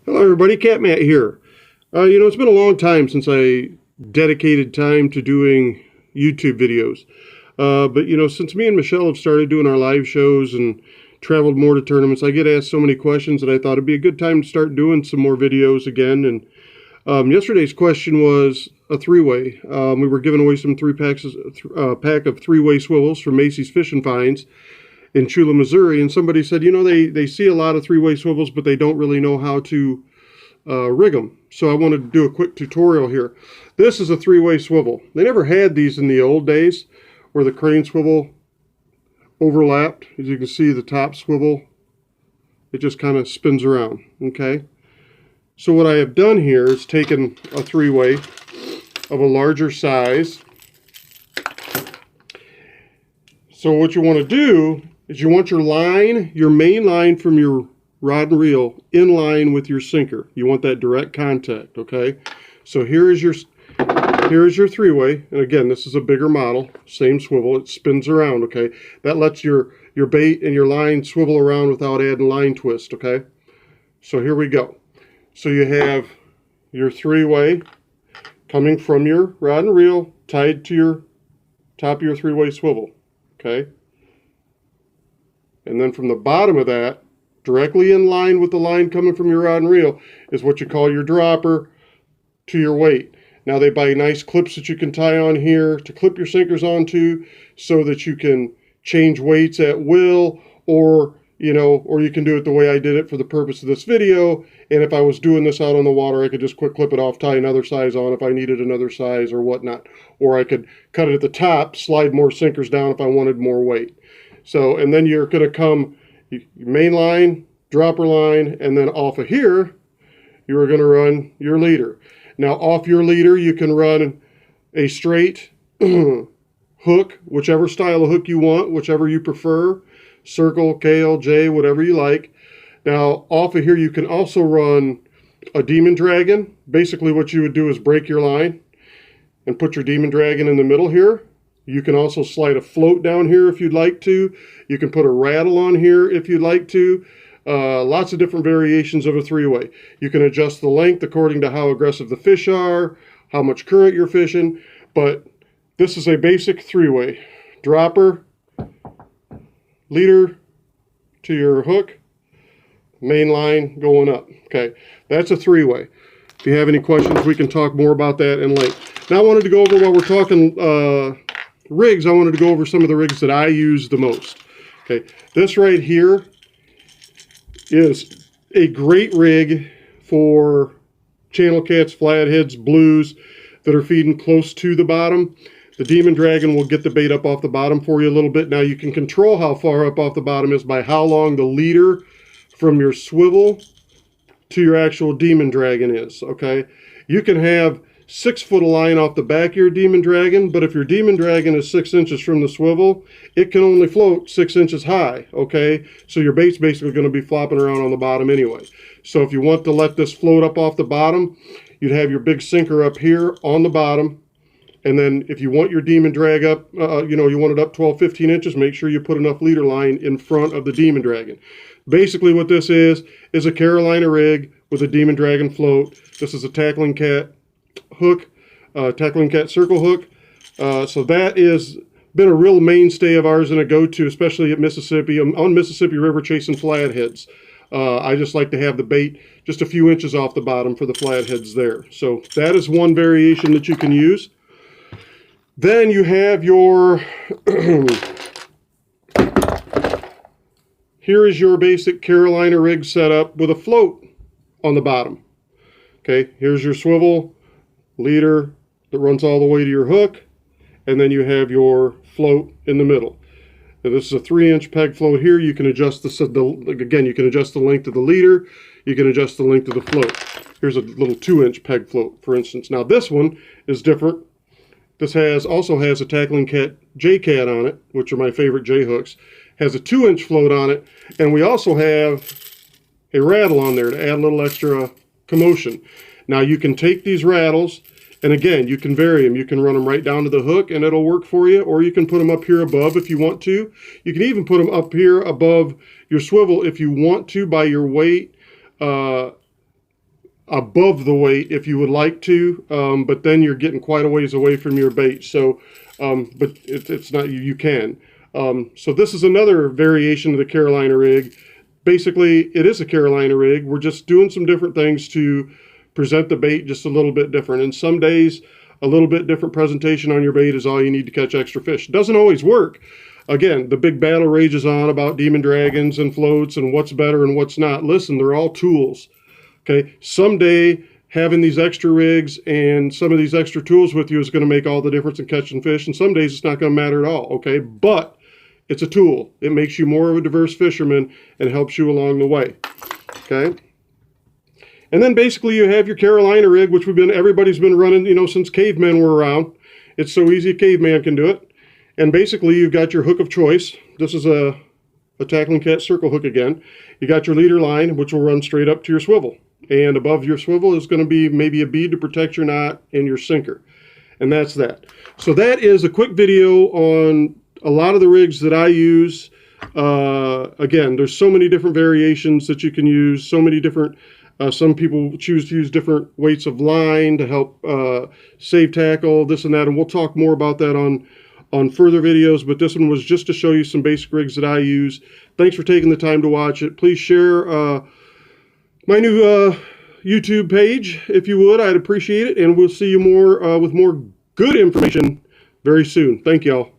Hello everybody, Catmatt here. It's been a long time since I dedicated time to doing YouTube videos. But since me and Michelle have started doing our live shows and traveled more to tournaments, I get asked so many questions that I thought it'd be a good time to start doing some more videos again. And yesterday's question was a three-way. We were giving away some pack of three-way swivels from Macy's Fish and Finds in Chula, Missouri, and somebody said, they see a lot of three-way swivels, but they don't really know how to rig them. So I wanted to do a quick tutorial here. This is a three-way swivel. They never had these in the old days where the crane swivel overlapped. As you can see, the top swivel, it just kind of spins around, okay? So what I have done here is taken a three-way of a larger size. So what you want to do is you want your line, your main line from your rod and reel in line with your sinker. You want that direct contact, okay? So here is your three-way, and again, this is a bigger model, same swivel, it spins around, okay? That lets your bait and your line swivel around without adding line twist, okay? So here we go. So you have your three-way coming from your rod and reel tied to your top of your three-way swivel, okay? And then from the bottom of that, directly in line with the line coming from your rod and reel, is what you call your dropper to your weight. Now they buy nice clips that you can tie on here to clip your sinkers onto so that you can change weights at will, or you can do it the way I did it for the purpose of this video. And if I was doing this out on the water, I could just quick clip it off, tie another size on if I needed another size or whatnot. Or I could cut it at the top, slide more sinkers down if I wanted more weight. So, and then you're going to come main line, dropper line, and then off of here, you're going to run your leader. Now, off your leader, you can run a straight hook, whichever style of hook you want, whichever you prefer, circle, KL, J, whatever you like. Now, off of here, you can also run a demon dragon. Basically, what you would do is break your line and put your demon dragon in the middle here. You can also slide a float down here if you'd like to. You can put a rattle on here if you'd like to. Lots of different variations of a three-way. You can adjust the length according to how aggressive the fish are, how much current you're fishing, but this is a basic three-way. Dropper, leader to your hook, main line going up. Okay, that's a three-way. If you have any questions, we can talk more about that in length. Now I wanted to go over, while we're talking rigs, I wanted to go over some of the rigs that I use the most. Okay, this right here is a great rig for channel cats, flatheads, blues that are feeding close to the bottom. The demon dragon will get the bait up off the bottom for you a little bit. Now you can control how far up off the bottom is by how long the leader from your swivel to your actual demon dragon is, okay? You can have 6 foot of line off the back of your demon dragon, but if your demon dragon is 6 inches from the swivel, it can only float 6 inches high, okay? So your bait's basically going to be flopping around on the bottom anyway. So if you want to let this float up off the bottom, you'd have your big sinker up here on the bottom, and then if you want your demon drag up, you want it up 12, 15 inches, make sure you put enough leader line in front of the demon dragon. Basically what this is a Carolina rig with a demon dragon float. This is a tackling cat hook, tackling cat circle hook. So that is been a real mainstay of ours and a go-to, especially at Mississippi. I'm on Mississippi River chasing flatheads. I just like to have the bait just a few inches off the bottom for the flatheads there. So that is one variation that you can use. Then you have your here is your basic Carolina rig setup with a float on the bottom. Okay, here's your swivel, leader that runs all the way to your hook, and then you have your float in the middle. Now this is a 3-inch peg float here. You can adjust again, you can adjust the length of the leader, you can adjust the length of the float. Here's a little 2-inch peg float, for instance. Now this one is different. This also has a tackling cat J-cat on it, which are my favorite J-hooks. Has a 2-inch float on it, and we also have a rattle on there to add a little extra commotion. Now you can take these rattles, and again, you can vary them. You can run them right down to the hook and it'll work for you, or you can put them up here above if you want to. You can even put them up here above your swivel if you want to by your weight. above the weight if you would like to, but then you're getting quite a ways away from your bait. So, but it's not, you can. So this is another variation of the Carolina rig. Basically, it is a Carolina rig. We're just doing some different things to present the bait just a little bit different. And some days, a little bit different presentation on your bait is all you need to catch extra fish. It doesn't always work. Again, the big battle rages on about demon dragons and floats and what's better and what's not. Listen, they're all tools. Okay, someday having these extra rigs and some of these extra tools with you is going to make all the difference in catching fish. And some days it's not going to matter at all. Okay, but it's a tool. It makes you more of a diverse fisherman and helps you along the way. Okay. And then basically you have your Carolina rig, which everybody's been running, you know, since cavemen were around. It's so easy a caveman can do it. And basically you've got your hook of choice. This is a tackling cat circle hook again. You got your leader line, which will run straight up to your swivel. And above your swivel is going to be maybe a bead to protect your knot and your sinker. And that's that. So that is a quick video on a lot of the rigs that I use. Again, there's so many different variations that you can use, so many different. Some people choose to use different weights of line to help save tackle, this and that, and we'll talk more about that on further videos, but this one was just to show you some basic rigs that I use. Thanks for taking the time to watch it. Please share my new YouTube page, if you would. I'd appreciate it, and we'll see you more with more good information very soon. Thank y'all.